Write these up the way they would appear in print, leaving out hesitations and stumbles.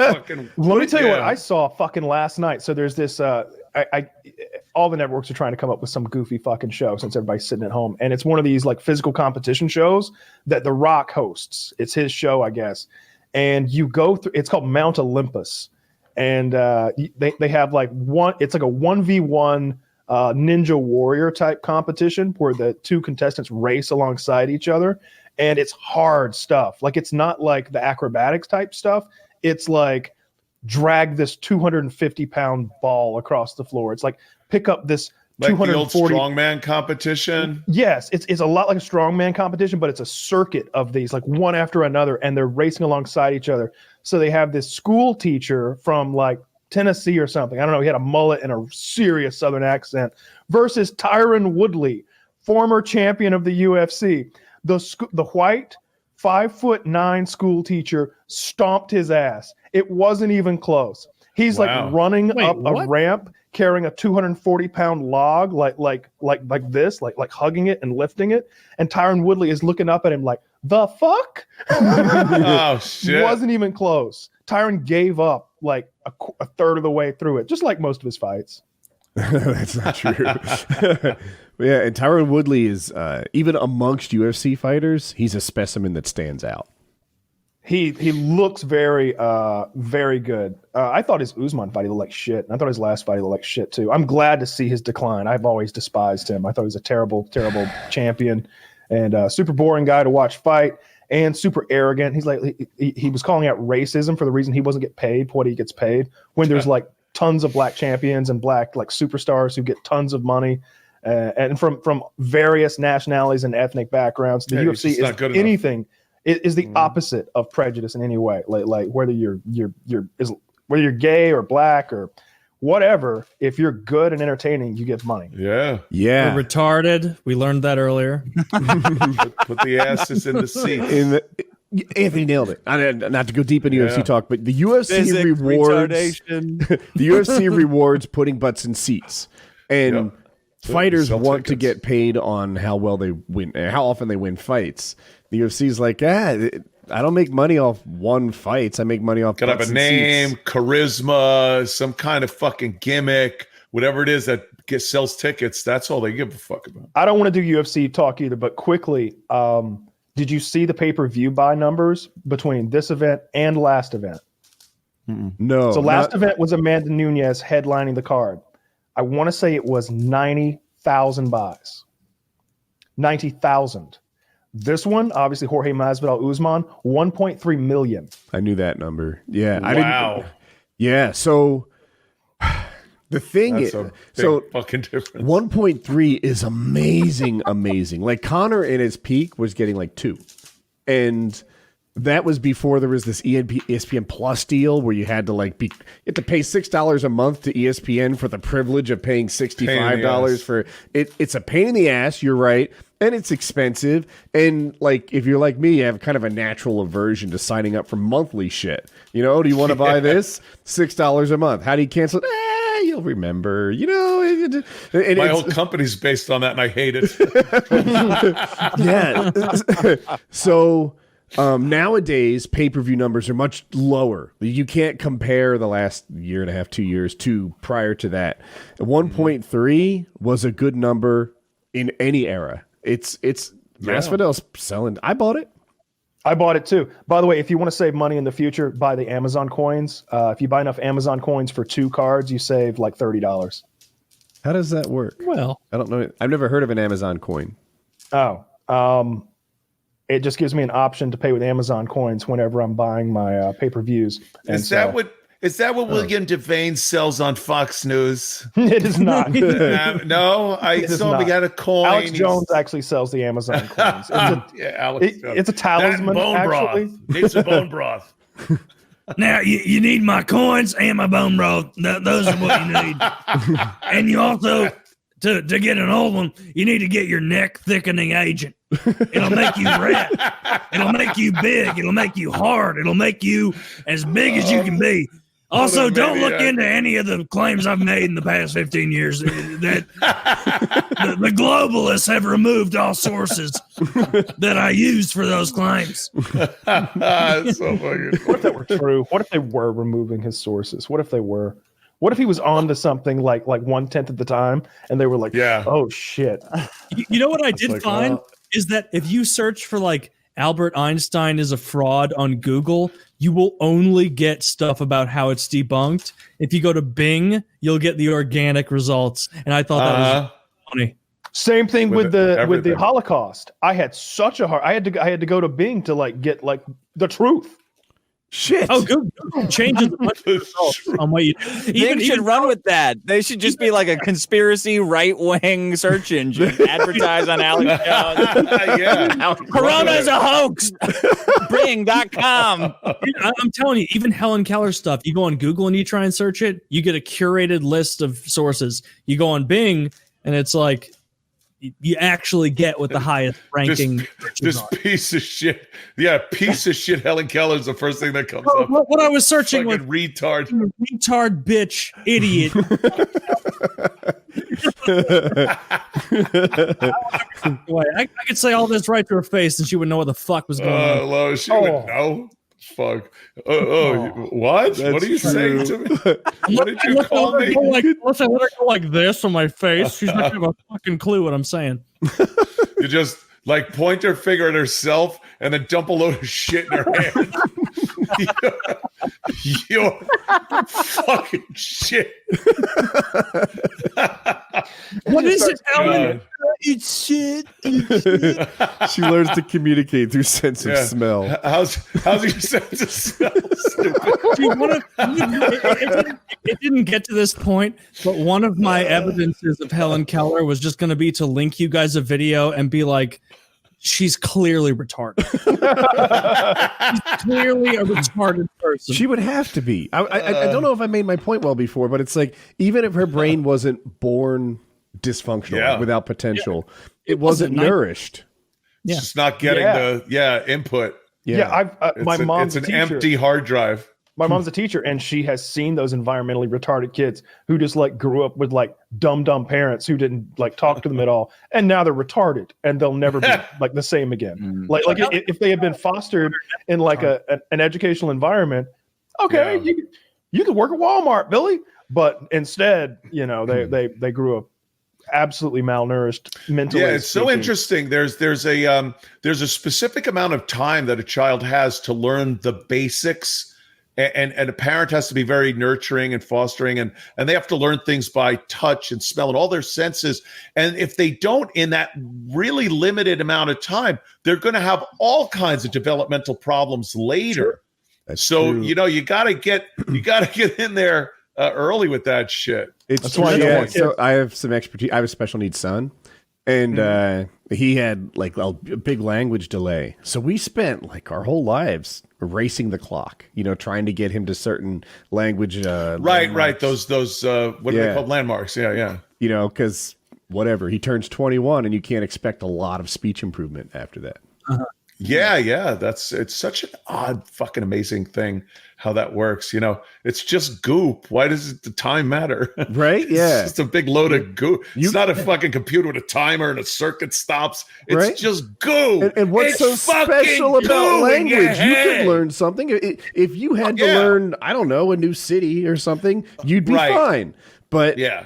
fucking. Let me tell you what I saw fucking last night. So there's this. All the networks are trying to come up with some goofy fucking show since everybody's sitting at home, and it's one of these like physical competition shows that The Rock hosts. It's his show, I guess, and you go through. It's called Mount Olympus, and they have like one. It's like a 1v1 Ninja Warrior type competition where the two contestants race alongside each other, and it's hard stuff. Like it's not like the acrobatics type stuff. It's like drag this 250-pound ball across the floor. It's like pick up this like 240 the old strongman competition. Yes, it's a lot like a strongman competition, but it's a circuit of these, like one after another, and they're racing alongside each other. So they have this school teacher from like Tennessee or something. I don't know. He had a mullet and a serious Southern accent versus Tyrone Woodley, former champion of the UFC. The white 5'9" school teacher stomped his ass. It wasn't even close. He's like running up a ramp carrying a 240-pound log, like this, like hugging it and lifting it. And Tyrone Woodley is looking up at him like, the fuck? Oh shit! Wasn't even close. Tyrone gave up like a third of the way through it, just like most of his fights. That's not true. Yeah, and Tyrone Woodley is even amongst UFC fighters, he's a specimen that stands out. He looks very good. I thought his Usman fight he looked like shit. And I thought his last fight he looked like shit too. I'm glad to see his decline. I've always despised him. I thought he was a terrible champion and super boring guy to watch fight and super arrogant. He's like he was calling out racism for the reason he wasn't get paid what he gets paid when there's like tons of black champions and black like superstars who get tons of money. And from various nationalities and ethnic backgrounds, the UFC is anything. It is the opposite of prejudice in any way. Like whether you're gay or black or whatever, if you're good and entertaining, you get money. Yeah. We're retarded. We learned that earlier. Put the asses in the seats. Anthony nailed it. Not to go deep into UFC talk, but the UFC rewards the UFC rewards putting butts in seats, and fighters want to get paid on how well they win, how often they win fights. The UFC's like, I don't make money off one fights. I make money off. Gotta have a name, charisma, some kind of fucking gimmick, whatever it is that sells tickets. That's all they give a fuck about. I don't want to do UFC talk either, but quickly, did you see the pay-per-view buy numbers between this event and last event? No. So last event was Amanda Nunes headlining the card. I want to say it was 90,000 buys. 90,000. This one, obviously, Jorge Masvidal Usman, 1.3 million. I knew that number. Yeah. Wow. Yeah. So the thing That's is, a big fucking difference. 1.3 is amazing. Like Conor in his peak was getting like 2. And that was before there was this ESPN Plus deal where you had to you had to pay $6 a month to ESPN for the privilege of paying $65 for it. It's a pain in the ass. You're right. And it's expensive. And like, if you're like me, you have kind of a natural aversion to signing up for monthly shit. You know, do you want to buy this? $6 a month. How do you cancel it? You'll remember, you know. My whole company's based on that and I hate it. Yeah. So nowadays, pay-per-view numbers are much lower. You can't compare the last year and a half, 2 years to prior to that. 1.3 was a good number in any era. It's Masvidal's selling. I bought it. I bought it too. By the way, if you want to save money in the future, buy the Amazon coins. If you buy enough Amazon coins for 2 cards, you save like $30. How does that work? Well, I don't know. I've never heard of an Amazon coin. It just gives me an option to pay with Amazon coins whenever I'm buying my pay-per-views. Is that what William Devane sells on Fox News? It is not. No, I saw he got a coin. Alex Jones actually sells the Amazon coins. It's a talisman, actually. Needs a bone broth. now you need my coins and my bone broth. Those are what you need. And you also, to get an old one, you need to get your neck thickening agent. It'll make you red. It'll make you big. It'll make you hard. It'll make you as big as you can be. Also, What a don't look maniac. into any of the claims I've made in the past 15 years. That the globalists have removed all sources that I used for those claims. That's so fucking What if that were true? What if they were removing his sources? What if they were? What if he was on to something like 1/10 of the time, and they were like, Yeah. oh shit. You know what I did like, find well- is that if you search for like Albert Einstein is a fraud on Google, you will only get stuff about how it's debunked. If you go to Bing, you'll get the organic results. And I thought that was funny. Same thing With with the everything. Holocaust. I had such a hard. I had to go to Bing to get the truth. Shit. Oh, Google changes a bunch of results on what you They should run with that. They should just be like a conspiracy right-wing search engine. Advertise on Alex Jones. Yeah. Corona is a hoax. Bring.com. I'm telling you, even Helen Keller stuff, you go on Google and you try and search it, you get a curated list of sources. You go on Bing and it's like you actually get what the highest ranking This piece of shit. Yeah, piece of shit. Helen Keller's the first thing that comes up. what I was searching was Fucking retard. retard bitch idiot. I could say all this right to her face and she would know what the fuck was going on. Lo, she would know. Fuck. What? What are you saying to me? What did you call me? Let's let her go like this on my face. She's not gonna have a fucking clue what I'm saying. You just like point her finger at herself and then dump a load of shit in her hand. You're fucking shit. What is it, Alan? God. It's shit. She learns to communicate through sense of Yeah. smell. How's your sense of smell? Stupid. See, it didn't get to this point, but one of my evidences of Helen Keller was just going to be to link you guys a video and be like, she's clearly retarded. She's clearly a retarded person. She would have to be. I don't know if I made my point well before, but it's like even if her brain wasn't born dysfunctional, Yeah. without potential, it wasn't wasn't nourished. Yeah. Just not getting the input. Yeah, my mom's it's a an teacher. empty hard drive. My mom's a teacher, and she has seen those environmentally retarded kids who just grew up with dumb parents who didn't talk to them at all, and now they're retarded, and they'll never be the same again. If they had been fostered in an educational environment, okay, you could work at Walmart, Billy. But instead, they grew up absolutely malnourished mentally. Yeah, it's so interesting. There's a specific amount of time that a child has to learn the basics. And a parent has to be very nurturing and fostering, and they have to learn things by touch and smell and all their senses. And if they don't in that really limited amount of time, they're going to have all kinds of developmental problems later. That's So true. you got to get in there early with that shit. It's That's true. why I don't Yeah, want so kids. I have some expertise. I have a special needs son, and he had a big language delay. So we spent our whole lives racing the clock, trying to get him to certain language. Right. Those what are they Yeah. called? Landmarks. Yeah. Because whatever, he turns 21, and you can't expect a lot of speech improvement after that. Yeah. It's such an odd, fucking amazing thing how that works. It's just goop. Why does the time matter? Right? Yeah. It's just a big load of goo. It's not a fucking computer with a timer and a circuit stops. It's Right? just goo. And what's so It's fucking special about goo in your language? You could head. learn something. If you had to Yeah. learn, I don't know, a new city or something, you'd be Right. fine. But Yeah.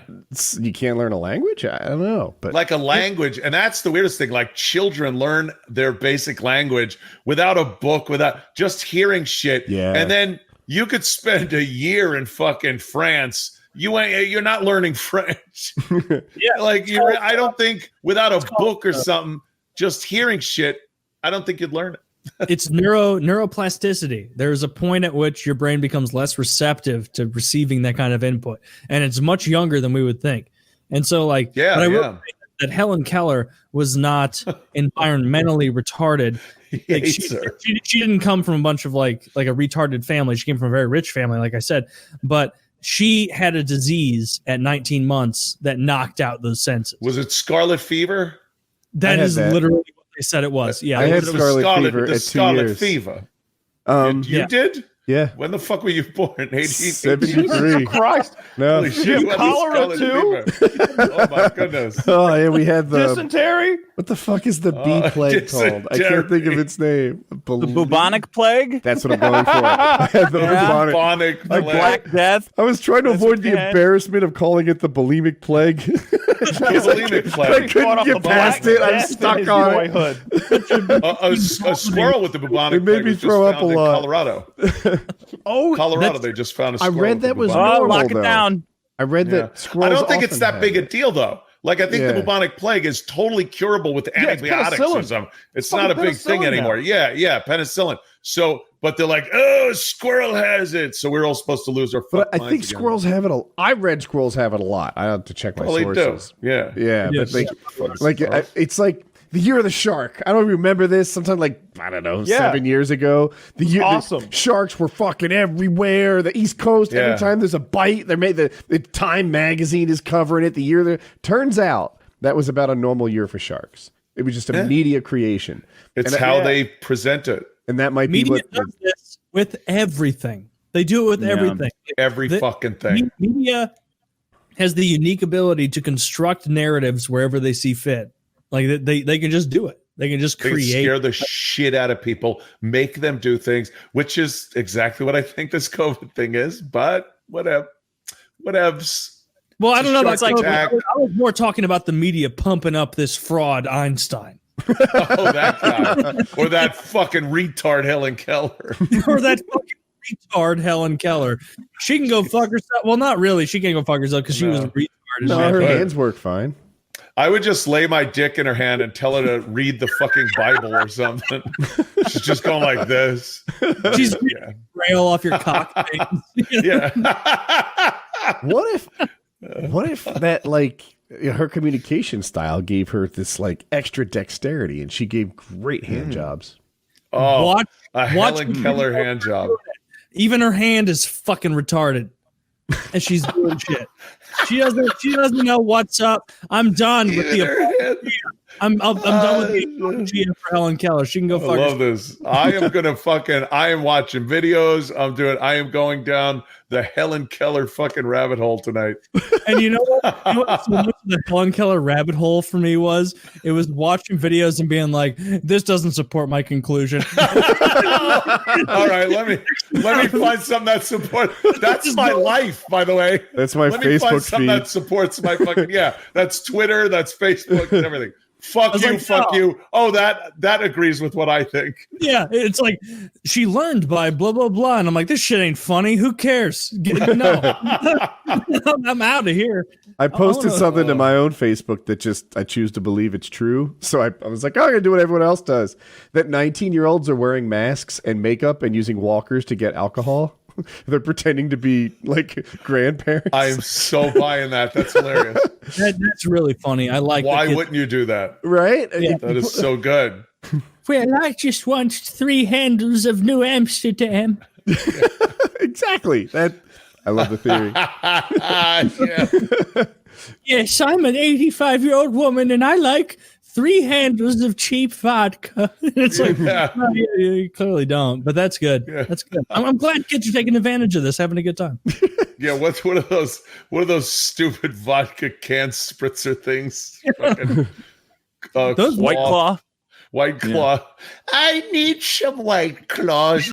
you can't learn a language? I don't know. But Like a language. And that's the weirdest thing. Like children learn their basic language without a book, without just hearing shit. Yeah. And then you could spend a year in fucking France. You're not learning French. I don't think without a book or something, just hearing shit, I don't think you'd learn it. It's neuroplasticity. There's a point at which your brain becomes less receptive to receiving that kind of input, and it's much younger than we would think. And so, but I will say that Helen Keller was not environmentally retarded. She didn't come from a bunch of like a retarded family. She came from a very rich family, like I said, but she had a disease at 19 months that knocked out those senses. Was it scarlet fever? That had is that. literally what they said it was. Yeah, I had It was scarlet fever the at 2 scarlet years. fever. um, You Yeah. did? Yeah. When the fuck were you born? 73. Jesus Christ. No. Holy shit, You what cholera is too? fever? Oh my goodness. Oh, yeah, we had the Dysentery? what the fuck is the bee plague called? I can't think of its name. The bubonic plague? That's what I'm going for. The bubonic. Bubonic Like plague. Black Death? I was trying to That's avoid what the they had. embarrassment of calling it the bulimic plague. Bulimic I plague. couldn't get past it. I'm stuck on it. Boyhood. A squirrel with the bubonic It made plague me was just throw up found a in lot. Colorado. Oh, Colorado, they just found a I squirrel. read with the that was bubonic- Oh, normal, lock it though. down. I read Yeah. that squirrels I don't think it's often that have big a it. deal, though. Like, I think Yeah. the bubonic plague is totally curable with Yeah, it's antibiotics or penicillin. something. It's Fucking not a big thing penicillin anymore. now. Yeah, penicillin. So, but they're like, oh, squirrel has it. So we're all supposed to lose our But fuck I minds think again. squirrels have it. I read squirrels have it a lot. I have to check my Well, they do. sources. Yeah. Yeah, Yes. but it's like the year of the shark. I don't even remember this. Sometime like I don't know, Yeah. 7 years ago. The Awesome. sharks were fucking everywhere. The East Coast. Yeah. Every time there's a bite, they made the Time magazine is covering it. The year there turns out that was about a normal year for sharks. It was just a media creation. It's And how they present it. and that might be Media what. does this with everything. They do it with everything. Every The- fucking thing. Media has the unique ability to construct narratives wherever they see fit. Like they can just do it. They can just They can create. scare the shit out of people, make them do things, which is exactly what I think this COVID thing is. But whatevs. Well, I don't know about Shark COVID. attack. I was more talking about the media pumping up this fraud Einstein Oh, that guy. Or that fucking retard Helen Keller. or that fucking retard Helen Keller. She can go fuck herself. Well, not really. She can't go fuck herself because she was a retard. as No, shit. her But- hands work fine. I would just lay my dick in her hand and tell her to read the fucking Bible or something. She's just going like this. She's Yeah. rail off your cock. Yeah. What if that like her communication style gave her this like extra dexterity and she gave great hand jobs. Oh, Watch, a watch Helen Keller hand job. even her hand is fucking retarded, and she's doing shit. She doesn't know what's up. I'm done with Even her hand. I'm done with the apology for Helen Keller. She can go I fuck love herself. this. I am watching videos. I am going down the Helen Keller fucking rabbit hole tonight. And you know what? You know what so much of the Helen Keller rabbit hole for me was? It was watching videos and being like, "This doesn't support my conclusion." All right, let me find something that supports. That's my life, by the way. That's my Let me find Facebook something feed. that supports my fucking That's Twitter, that's Facebook, and everything. Fuck was you, like, fuck no. you. Oh, that agrees with what I think. Yeah, it's like she learned by blah blah blah, and I'm like, this shit ain't funny. Who cares? No, I'm out of here. I posted wanna- something to my own Facebook that just I choose to believe it's true. So I was like, oh, I'm gonna do what everyone else does. That 19-year-olds are wearing masks and makeup and using walkers to get alcohol. They're pretending to be like grandparents. I am so buying that. That's hilarious. That's really funny. I like. Why the kids. wouldn't you do that? right? Yeah. That is so good. Well, I just want 3 handles of New Amsterdam. Exactly. That I love the theory. Yeah. Yes, I'm an 85-year-old woman, and I like 3 handles of cheap vodka. It's like, Yeah. no, you clearly don't, but that's good. Yeah. That's good. I'm glad kids are taking advantage of this, having a good time. Yeah, what's one of those stupid vodka can spritzer things? Fucking, Those White Claw. White Claw. I need some White Claws.